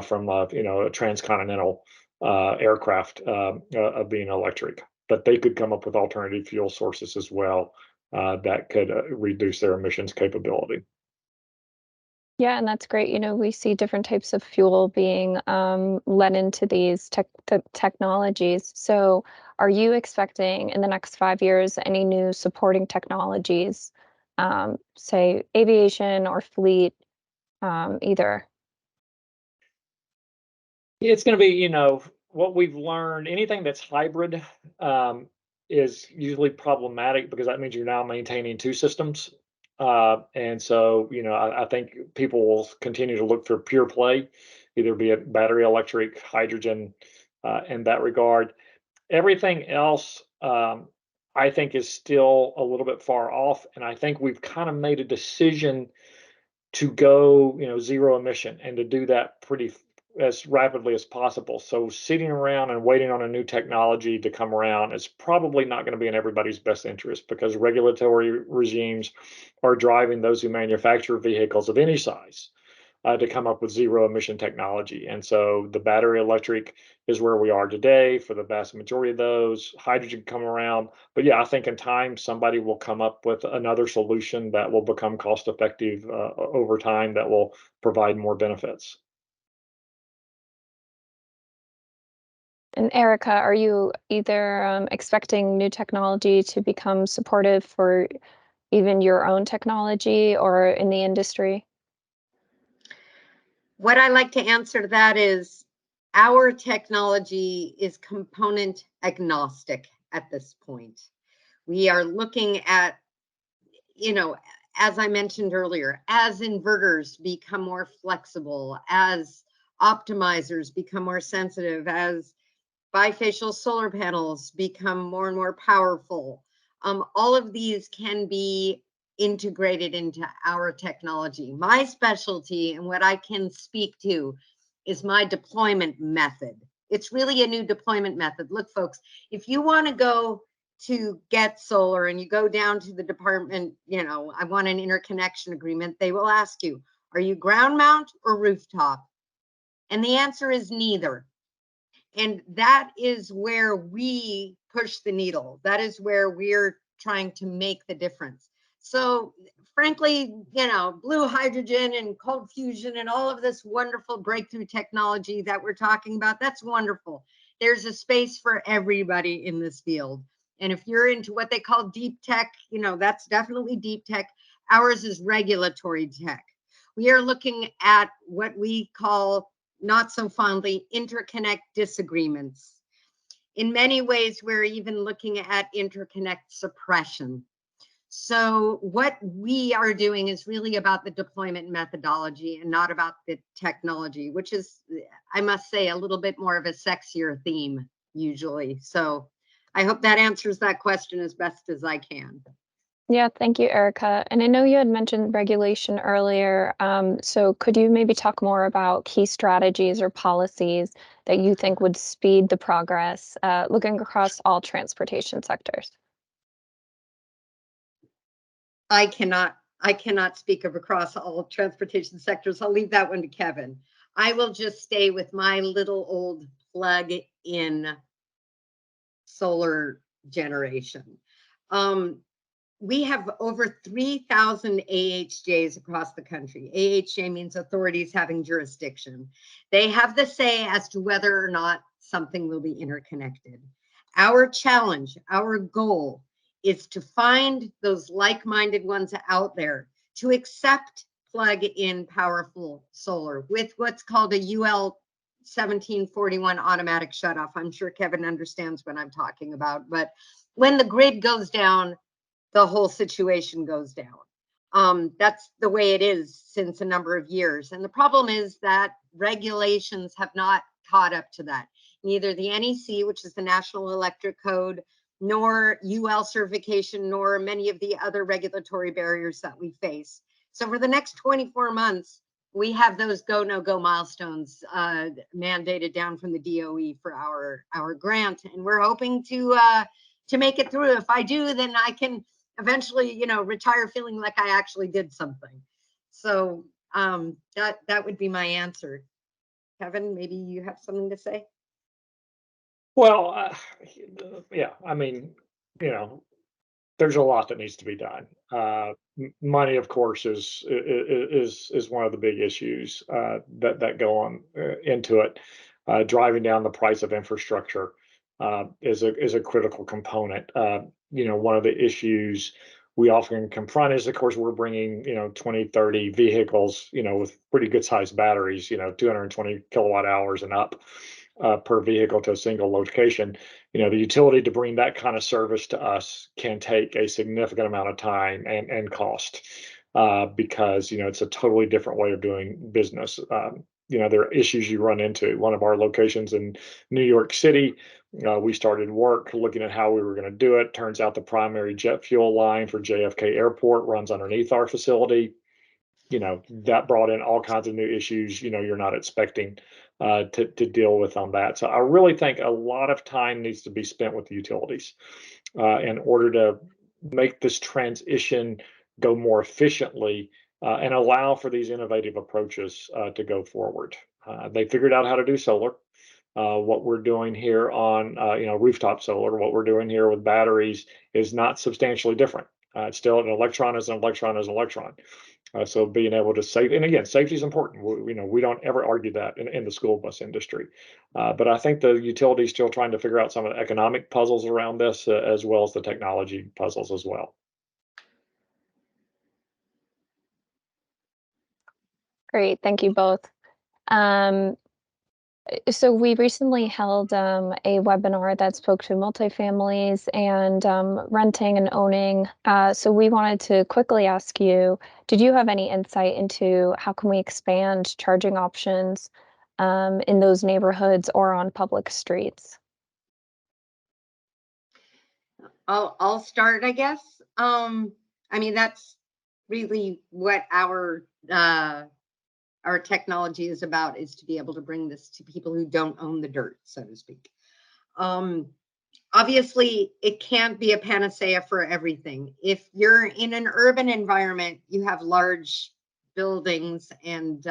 from a transcontinental aircraft of being electric. But they could come up with alternative fuel sources as well that could reduce their emissions capability. Yeah, and that's great. We see different types of fuel being led into these technologies. So, are you expecting in the next 5 years any new supporting technologies, say aviation or fleet, either? It's going to be, what we've learned, anything that's hybrid is usually problematic because that means you're now maintaining two systems. And so, I think people will continue to look for pure play, either be it battery, electric, hydrogen, in that regard. Everything else, I think, is still a little bit far off. And I think we've kind of made a decision to go, zero emission, and to do that as rapidly as possible. So sitting around and waiting on a new technology to come around is probably not going to be in everybody's best interest, because regulatory regimes are driving those who manufacture vehicles of any size to come up with zero emission technology. And so the battery electric is where we are today for the vast majority of those. Hydrogen come around, but yeah, I think in time somebody will come up with another solution that will become cost effective over time, that will provide more benefits. And Erica, are you either expecting new technology to become supportive for even your own technology or in the industry? What I like to answer to that is our technology is component agnostic at this point. We are looking at, as I mentioned earlier, as inverters become more flexible, as optimizers become more sensitive, as bifacial solar panels become more and more powerful, all of these can be integrated into our technology. My specialty and what I can speak to is my deployment method. It's really a new deployment method. Look, folks, if you want to go to get solar and you go down to the department, I want an interconnection agreement, they will ask you, are you ground mount or rooftop? And the answer is neither. And that is where we push the needle. That is where we're trying to make the difference. So frankly, blue hydrogen and cold fusion and all of this wonderful breakthrough technology that we're talking about, that's wonderful. There's a space for everybody in this field. And if you're into what they call deep tech, that's definitely deep tech. Ours is regulatory tech. We are looking at what we call, not so fondly, interconnect disagreements. In many ways, we're even looking at interconnect suppression. So what we are doing is really about the deployment methodology and not about the technology, which is, I must say, a little bit more of a sexier theme usually. So I hope that answers that question as best as I can. Yeah, thank you, Erica. And I know you had mentioned regulation earlier. So could you maybe talk more about key strategies or policies that you think would speed the progress, looking across all transportation sectors? I cannot speak of across all transportation sectors. I'll leave that one to Kevin. I will just stay with my little old plug-in solar generation. we have over 3,000 AHJs across the country. AHJ means authorities having jurisdiction. They have the say as to whether or not something will be interconnected. Our challenge, our goal is to find those like-minded ones out there to accept plug-in powerful solar with what's called a UL 1741 automatic shutoff. I'm sure Kevin understands what I'm talking about, but when the grid goes down, the whole situation goes down. That's the way it is since a number of years. And the problem is that regulations have not caught up to that. Neither the NEC, which is the National Electric Code, nor UL certification, nor many of the other regulatory barriers that we face. So for the next 24 months, we have those go, no go milestones mandated down from the DOE for our grant. And we're hoping to make it through. If I do, then I can eventually, retire feeling like I actually did something. So that would be my answer. Kevin, maybe you have something to say? Well, yeah, I mean, there's a lot that needs to be done. Money, of course, is one of the big issues that go on into it. Driving down the price of infrastructure is a critical component. One of the issues we often confront is, of course, we're bringing 20, 30 vehicles, with pretty good sized batteries, 220 kilowatt hours and up per vehicle to a single location. The utility to bring that kind of service to us can take a significant amount of time and cost because it's a totally different way of doing business. There are issues you run into. One of our locations in New York City, we started work looking at how we were going to do it. Turns out the primary jet fuel line for JFK Airport runs underneath our facility. That brought in all kinds of new issues, you're not expecting to deal with on that. So I really think a lot of time needs to be spent with the utilities in order to make this transition go more efficiently and allow for these innovative approaches to go forward. They figured out how to do solar. What we're doing here on rooftop solar, what we're doing here with batteries is not substantially different. It's still an electron is an electron is an electron. So being able to save, and again, safety is important. We don't ever argue that in the school bus industry. But I think the utility is still trying to figure out some of the economic puzzles around this, as well as the technology puzzles as well. Great, thank you both. So we recently held a webinar that spoke to multifamilies and renting and owning. So we wanted to quickly ask you, did you have any insight into how can we expand charging options in those neighborhoods or on public streets? I'll start, I guess. That's really what our technology is about, is to be able to bring this to people who don't own the dirt, so to speak. Obviously, it can't be a panacea for everything. If you're in an urban environment, you have large buildings and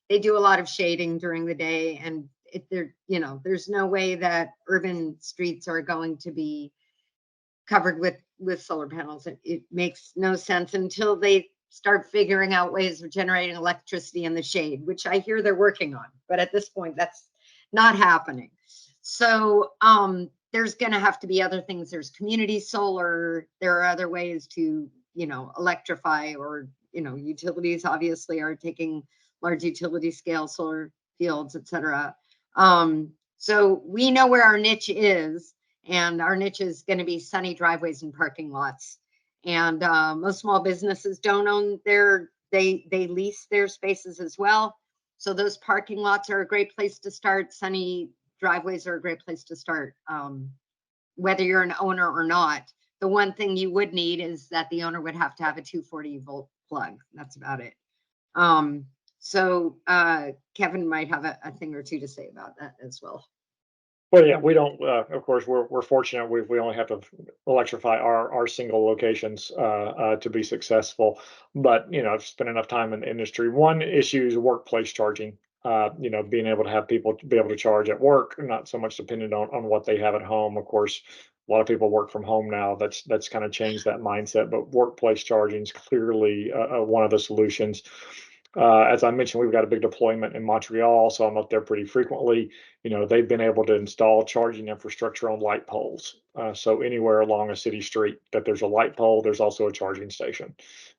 they do a lot of shading during the day, and there's no way that urban streets are going to be covered with solar panels. It makes no sense until they start figuring out ways of generating electricity in the shade, which I hear they're working on. But at this point, that's not happening. So there's going to have to be other things. There's community solar. There are other ways to, electrify, or, utilities obviously are taking large utility scale solar fields, et cetera. So we know where our niche is, and our niche is going to be sunny driveways and parking lots. And most small businesses don't own they lease their spaces as well. So those parking lots are a great place to start. Sunny driveways are a great place to start, whether you're an owner or not. The one thing you would need is that the owner would have to have a 240 volt plug. That's about it. So Kevin might have a thing or two to say about that as well. Well, yeah, we don't. Of course, we're fortunate. We only have to electrify our single locations to be successful. But I've spent enough time in the industry. One issue is workplace charging. Being able to have people be able to charge at work, not so much dependent on what they have at home. Of course, A lot of people work from home now. That's kind of changed that mindset. But workplace charging is clearly one of the solutions. As I mentioned, we've got a big deployment in Montreal, so I'm up there pretty frequently. They've been able to install charging infrastructure on light poles. So anywhere along a city street that there's a light pole, there's also a charging station,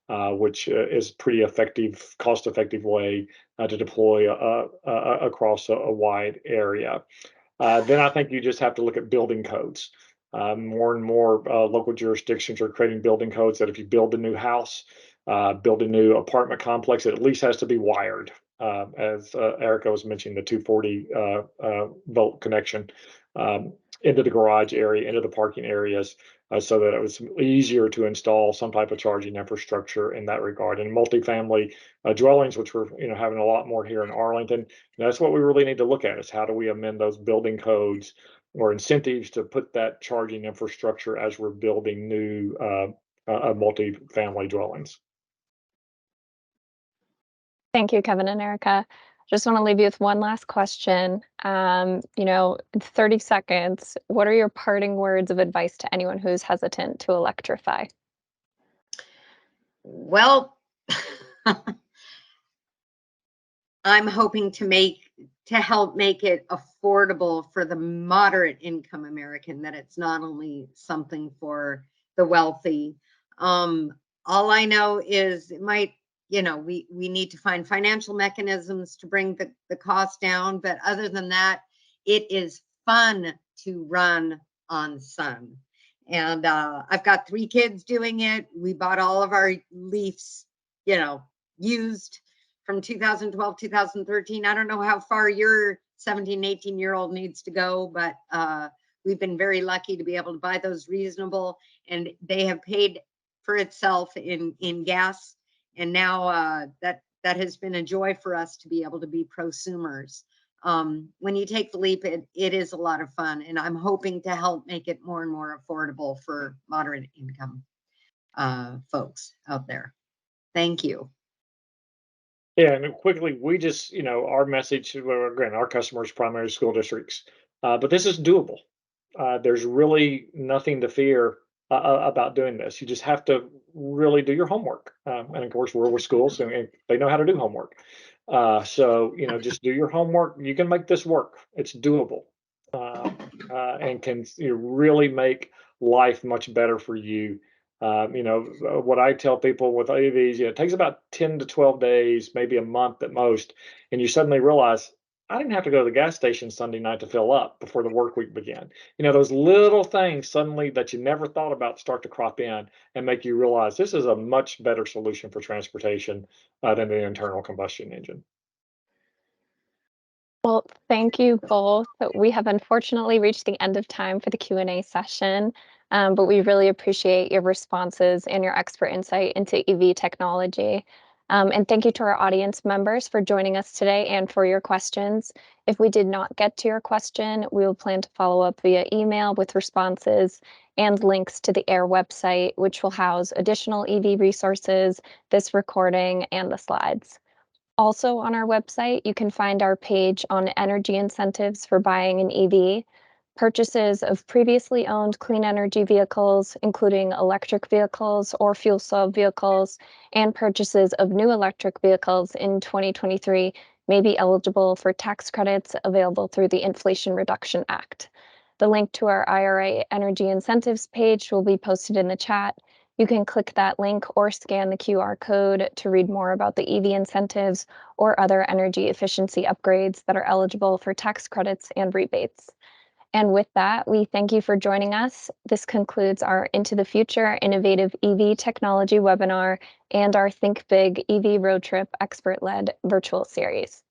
which is pretty effective, cost-effective way to deploy across a wide area. Then I think you just have to look at building codes. More and more local jurisdictions are creating building codes that if you build a new house, build a new apartment complex, it at least has to be wired. As Erica was mentioning, the 240 volt connection into the garage area, into the parking areas, so that it was easier to install some type of charging infrastructure in that regard. And multifamily dwellings, which we're having a lot more here in Arlington, that's what we really need to look at, is how do we amend those building codes or incentives to put that charging infrastructure as we're building new multifamily dwellings. Thank you, Kevin and Erica. Just want to leave you with one last question. In 30 seconds, what are your parting words of advice to anyone who's hesitant to electrify? Well, I'm hoping to help make it affordable for the moderate income American, that it's not only something for the wealthy. All I know is it might, we need to find financial mechanisms to bring the cost down. But other than that, it is fun to run on sun. And I've got 3 kids doing it. We bought all of our Leafs, used from 2012, 2013. I don't know how far your 17, 18-year-old needs to go, but we've been very lucky to be able to buy those reasonable, and they have paid for itself in gas. And now that has been a joy for us to be able to be prosumers. When you take the leap, it is a lot of fun, and I'm hoping to help make it more and more affordable for moderate income folks out there. Thank you. Yeah, and quickly, we just, our message, again, our customers, primary school districts, but this is doable. There's really nothing to fear about doing this. You just have to really do your homework. And of course, we're with schools and they know how to do homework. So, just do your homework. You can make this work. It's doable, and can really make life much better for you. What I tell people with AVs, it takes about 10 to 12 days, maybe a month at most, and you suddenly realize, I didn't have to go to the gas station Sunday night to fill up before the work week began. Those little things suddenly that you never thought about start to crop in and make you realize this is a much better solution for transportation than the internal combustion engine. Well, thank you both. We have unfortunately reached the end of time for the Q&A session, but we really appreciate your responses and your expert insight into EV technology. And thank you to our audience members for joining us today and for your questions. If we did not get to your question, we will plan to follow up via email with responses and links to the AIR website, which will house additional EV resources, this recording, and the slides. Also on our website, you can find our page on energy incentives for buying an EV, purchases of previously owned clean energy vehicles, including electric vehicles or fuel cell vehicles, and purchases of new electric vehicles in 2023 may be eligible for tax credits available through the Inflation Reduction Act. The link to our IRA energy incentives page will be posted in the chat. You can click that link or scan the QR code to read more about the EV incentives or other energy efficiency upgrades that are eligible for tax credits and rebates. And with that, we thank you for joining us. This concludes our Into the Future Innovative EV Technology webinar and our Think Big EV Road Trip expert-led virtual series.